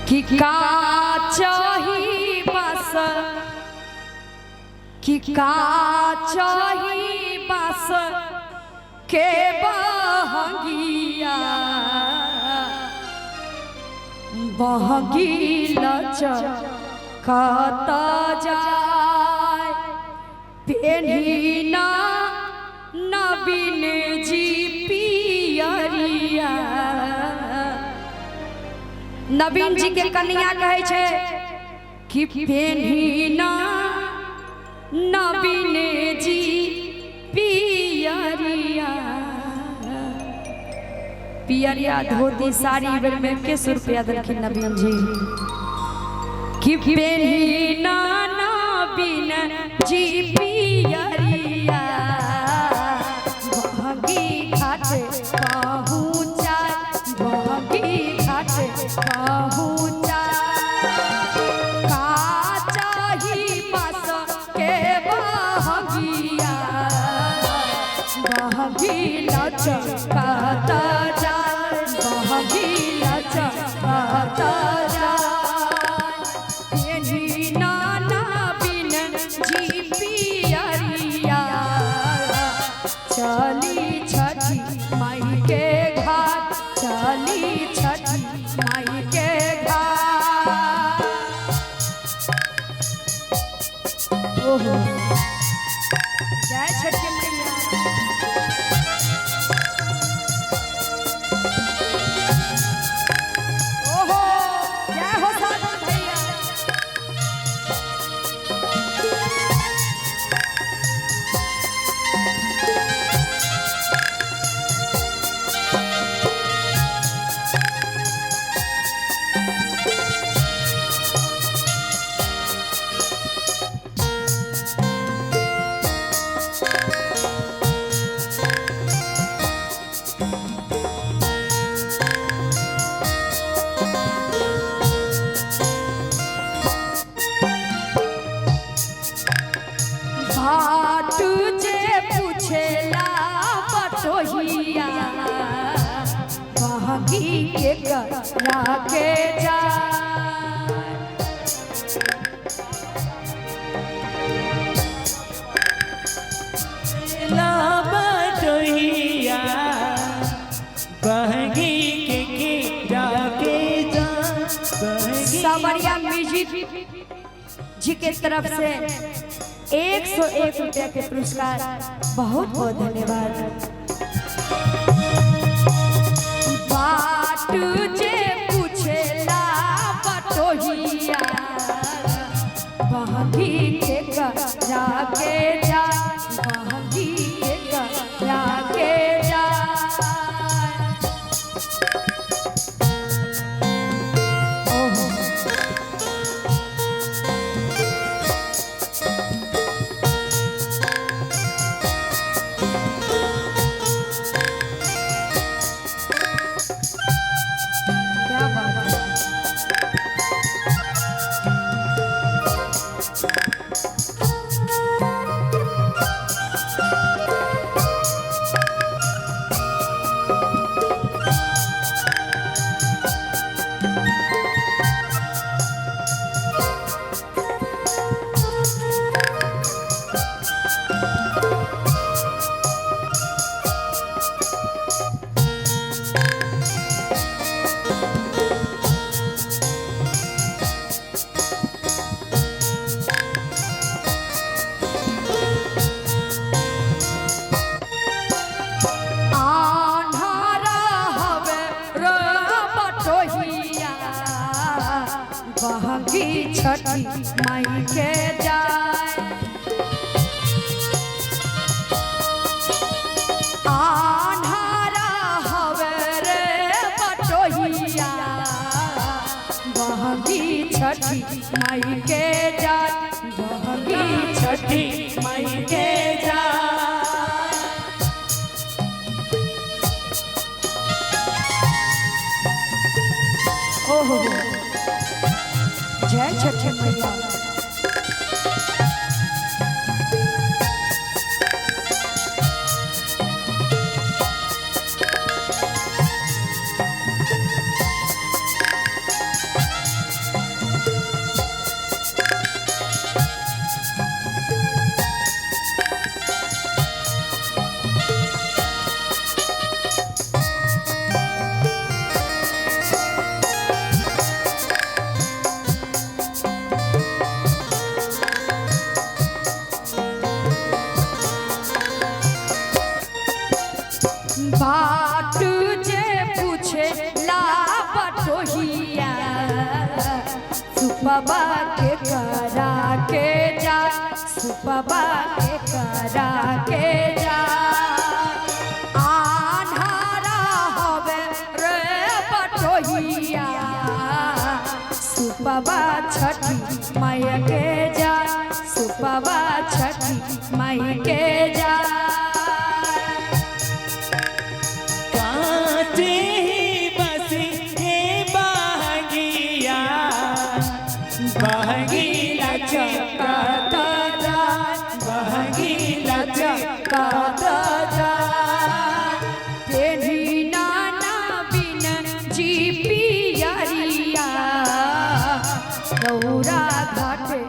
कि का चाही बस कि का चाही बस के बहगिया बहगीला चकता जाए पेन्हिना नवीन जी पियरिया। नवीन जी के कन्या कहे छे कि पेन्हिना नवीन जी पियरिया। पियरिया धोती साड़ी बेर में के रुपया दलखिन नवीन जी कि पेन्हिना नवीन जी पियरिया बहगी घाट पहुँचा बहगी घाट पहुँचा का चाही बस के बहगिया बहगीला चकता जाए बहगीला चकता जाए पेन्हिना नवीन जी पियरिया चली छठी माई के घाट चली छठी माई के घाट। ओहो जय छठी मैया। ओहो जय हो साधु भैया। भाट जे पूछेला बटोहिया बहगी के करा के जा बटोहिया बहगी के जाके जा। सावरिया म्यूजिक जी के तरफ से 101 रुपया के पुरस्कार बहुत बहुत धन्यवाद। बाट जे पूछेला बटोहिया बहगी के करा के जा बहगी के करा के जा। ओहो क्या बात है। बहगी छठी माई के जाए आन्हारा हवे रे बटोहिया बहगी छठी माई के जाए बहगी छठी माई के जाए। ओहो जय छठी मैया। सुपबा के करा के जा सुपबा के करा के जा आन्हारा हवे रे बटोहिया सुपबा छठी माई के जा सुपबा छठी माई के जा कांटे ही बसी हे बहंगिया बहंगिया चका दादा बहंगिया चका दादा तेरी नाना बिन जी पियरिया गौरा घाटे